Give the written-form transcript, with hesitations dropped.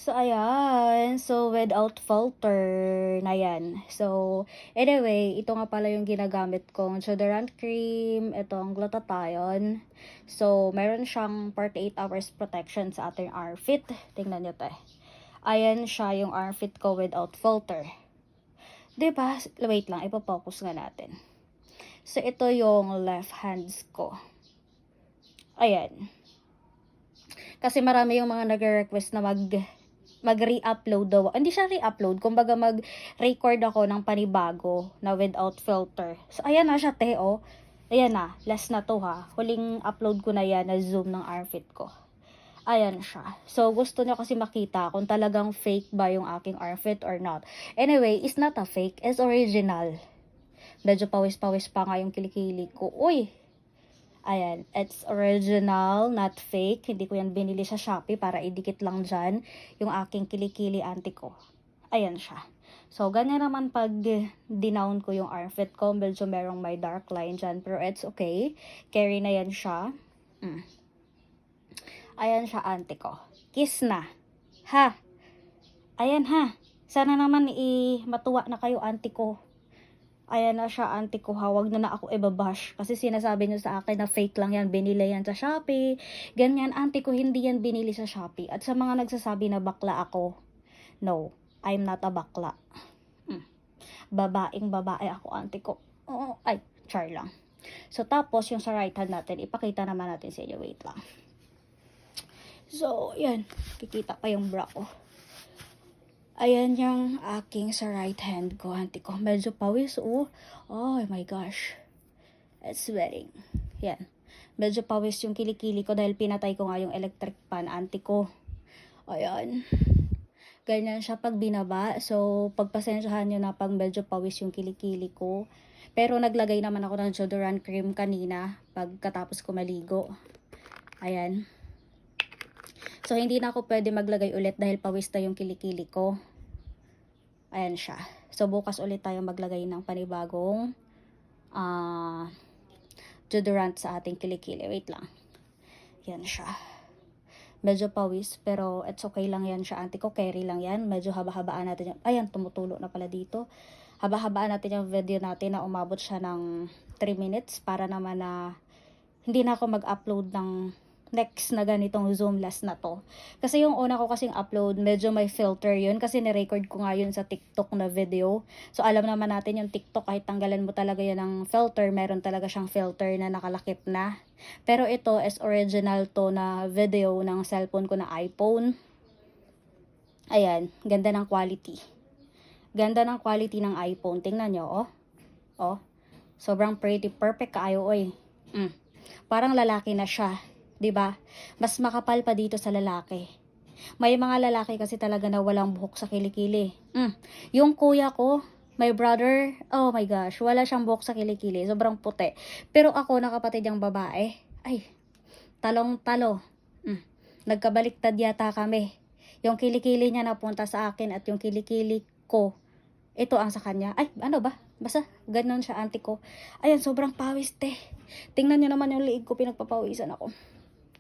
So, ayan. So, without filter na yan. So, anyway, ito nga pala yung ginagamit kong deodorant cream. Itong glutathione. So, meron siyang 48 hours protection sa ating armpit. Tingnan nyo to. Ayan siya yung armpit ko without filter. Diba? Wait lang, ipopokus nga natin. So, ito yung left hands ko. Ayan. Kasi marami yung mga nag-request na mag-re-upload daw. Hindi siya re-upload. Kumbaga mag-record ako ng panibago na without filter. So, ayan na siya, te, oh. Ayan na. Last na to, ha. Huling upload ko na yan na zoom ng armpit ko. Ayan siya. So, gusto nyo kasi makita kung talagang fake ba yung aking armpit or not. Anyway, it's not a fake. It's original. Medyo pawis-pawis pa nga yung kilikili ko. Uy! Ayan, it's original, not fake. Hindi ko yan binili sa Shopee para idikit lang dyan yung aking kilikili auntie ko. Ayan siya. So, ganyan naman pag dinown ko yung armpit ko. Medyo merong may dark line dyan, pero it's okay. Carry na yan siya. Ayan siya, auntie ko. Kiss na. Ha? Ayan ha. Sana naman matuwa na kayo, auntie ko. Ayan na siya, auntie ko, hawag na ako ibabash. Kasi sinasabi niyo sa akin na fake lang yan, binili yan sa Shopee. Ganyan, auntie ko, hindi yan binili sa Shopee. At sa mga nagsasabi na bakla ako, no, I'm not a bakla. Babaeng babae ako, auntie ko. Oo, ay, char lang. So, tapos, yung sa right hand natin, ipakita naman natin sa inyo. Wait lang. So, yan. Kikita pa yung bra ko. Ayan yung aking sa right hand ko, auntie ko. Medyo pawis, oh. Oh my gosh. It's sweating. Yan. Medyo pawis yung kilikili ko dahil pinatay ko nga yung electric fan, auntie ko. Ayan. Ganyan siya pag binaba. So, pagpasensyahan nyo na pag medyo pawis yung kilikili ko. Pero naglagay naman ako ng deodorant cream kanina pagkatapos ko maligo. Ayan. So, hindi na ako pwede maglagay ulit dahil pawis na yung kilikili ko. Ayan siya. So, bukas ulit tayo maglagay ng panibagong deodorant sa ating kilikili. Wait lang. Yan siya. Medyo pawis, pero it's okay lang yan siya. Auntie ko, carry lang yan. Medyo haba-habaan natin yan. Ayan, tumutulo na pala dito. Haba-habaan natin yung video natin na umabot siya ng 3 minutes para naman na hindi na ako mag-upload ng next na ganitong zoom last na to. Kasi yung una ko kasing upload, medyo may filter yun. Kasi nirecord ko nga yun sa TikTok na video. So, alam naman natin yung TikTok, kahit tanggalan mo talaga yan ng filter, meron talaga siyang filter na nakalakip na. Pero ito is original to na video ng cellphone ko na iPhone. Ayan, ganda ng quality. Ganda ng quality ng iPhone. Tingnan nyo, oh. Oh. Sobrang pretty. Perfect kaayo, oy. Parang lalaki na siya. 'Di ba? Mas makapal pa dito sa lalaki. May mga lalaki kasi talaga na walang buhok sa kilikili. Yung kuya ko, my brother, oh my gosh, wala siyang buhok sa kilikili. Sobrang puti. Pero ako, nakapatid yung babae, ay, talong-talo. Nagkabaliktad yata kami. Yung kilikili niya napunta sa akin at yung kilikili ko, ito ang sa kanya. Ay, ano ba? Basta, ganun siya, auntie ko. Ayan, sobrang pawis, te. Tingnan nyo naman yung liig ko, pinagpapawisan ako.